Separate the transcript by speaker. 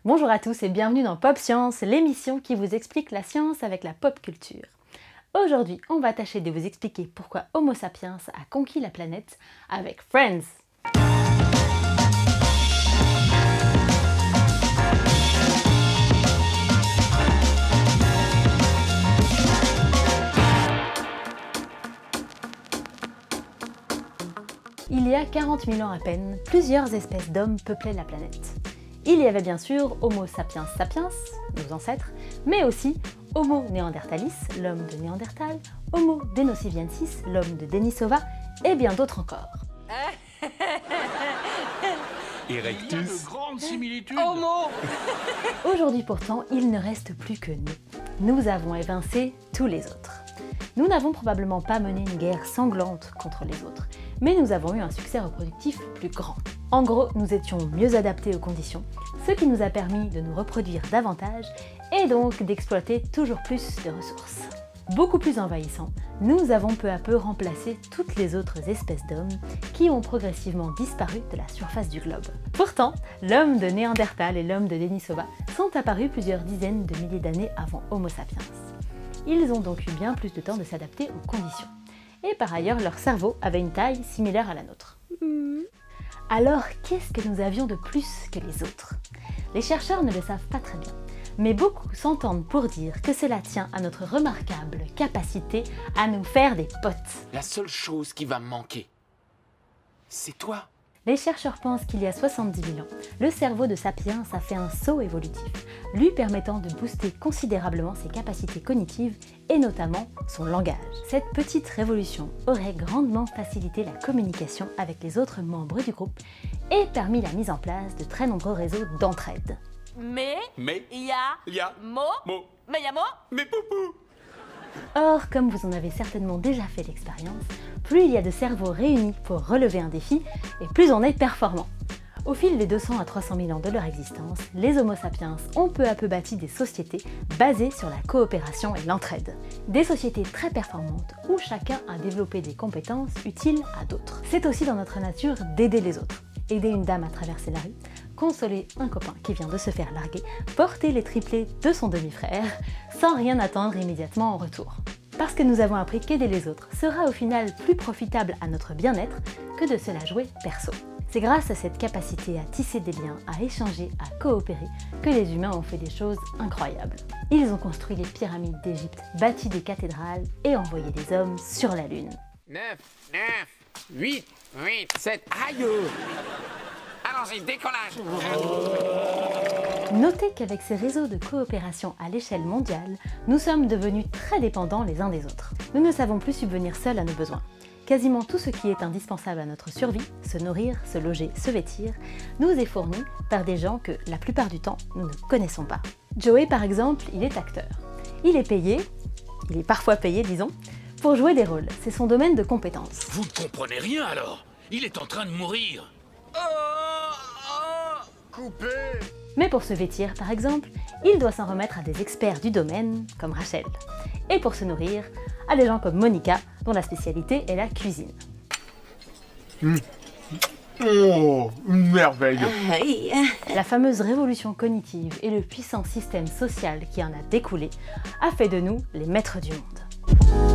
Speaker 1: Bonjour à tous et bienvenue dans Pop Science, l'émission qui vous explique la science avec la pop culture. Aujourd'hui, on va tâcher de vous expliquer pourquoi Homo sapiens a conquis la planète avec Friends. Il y a 40 000 ans à peine, plusieurs espèces d'hommes peuplaient la planète. Il y avait bien sûr Homo sapiens sapiens, nos ancêtres, mais aussi Homo neanderthalis, l'homme de Néandertal, Homo denisovanensis, l'homme de Denisova, et bien d'autres encore.
Speaker 2: Erectus. Il y a de grandes similitudes.
Speaker 3: Homo.
Speaker 1: Aujourd'hui pourtant, il ne reste plus que nous. Nous avons évincé tous les autres. Nous n'avons probablement pas mené une guerre sanglante contre les autres, mais nous avons eu un succès reproductif plus grand. En gros, nous étions mieux adaptés aux conditions, ce qui nous a permis de nous reproduire davantage et donc d'exploiter toujours plus de ressources. Beaucoup plus envahissants, nous avons peu à peu remplacé toutes les autres espèces d'hommes qui ont progressivement disparu de la surface du globe. Pourtant, l'homme de Néandertal et l'homme de Denisova sont apparus plusieurs dizaines de milliers d'années avant Homo sapiens. Ils ont donc eu bien plus de temps de s'adapter aux conditions. Et par ailleurs, leur cerveau avait une taille similaire à la nôtre. Alors, qu'est-ce que nous avions de plus que les autres? Les chercheurs ne le savent pas très bien, mais beaucoup s'entendent pour dire que cela tient à notre remarquable capacité à nous faire des potes.
Speaker 2: La seule chose qui va me manquer, c'est toi.
Speaker 1: Les chercheurs pensent qu'il y a 70 000 ans, le cerveau de Sapiens a fait un saut évolutif, lui permettant de booster considérablement ses capacités cognitives et notamment son langage. Cette petite révolution aurait grandement facilité la communication avec les autres membres du groupe et permis la mise en place de très nombreux réseaux d'entraide.
Speaker 3: Mais il y a Mo. Mais il y a Mo.
Speaker 2: Mais poupou.
Speaker 1: Or, comme vous en avez certainement déjà fait l'expérience, plus il y a de cerveaux réunis pour relever un défi, et plus on est performant. Au fil des 200 à 300 000 ans de leur existence, les Homo sapiens ont peu à peu bâti des sociétés basées sur la coopération et l'entraide. Des sociétés très performantes où chacun a développé des compétences utiles à d'autres. C'est aussi dans notre nature d'aider les autres. Aider une dame à traverser la rue, consoler un copain qui vient de se faire larguer, porter les triplés de son demi-frère, sans rien attendre immédiatement en retour. Parce que nous avons appris qu'aider les autres sera au final plus profitable à notre bien-être que de se la jouer perso. C'est grâce à cette capacité à tisser des liens, à échanger, à coopérer, que les humains ont fait des choses incroyables. Ils ont construit les pyramides d'Égypte, bâti des cathédrales et envoyé des hommes sur la Lune.
Speaker 4: 9, 8, 7, aïe! Allons-y, décollage!
Speaker 1: Notez qu'avec ces réseaux de coopération à l'échelle mondiale, nous sommes devenus très dépendants les uns des autres. Nous ne savons plus subvenir seuls à nos besoins. Quasiment tout ce qui est indispensable à notre survie, se nourrir, se loger, se vêtir, nous est fourni par des gens que, la plupart du temps, nous ne connaissons pas. Joey, par exemple, il est acteur. Il est parfois payé, disons, pour jouer des rôles. C'est son domaine de compétence.
Speaker 5: Vous ne comprenez rien alors? Il est en train de mourir.
Speaker 4: Coupé!
Speaker 1: Mais pour se vêtir, par exemple, il doit s'en remettre à des experts du domaine, comme Rachel. Et pour se nourrir, à des gens comme Monica, dont la spécialité est la cuisine.
Speaker 4: Oh, une merveille!
Speaker 1: La fameuse révolution cognitive et le puissant système social qui en a découlé a fait de nous les maîtres du monde.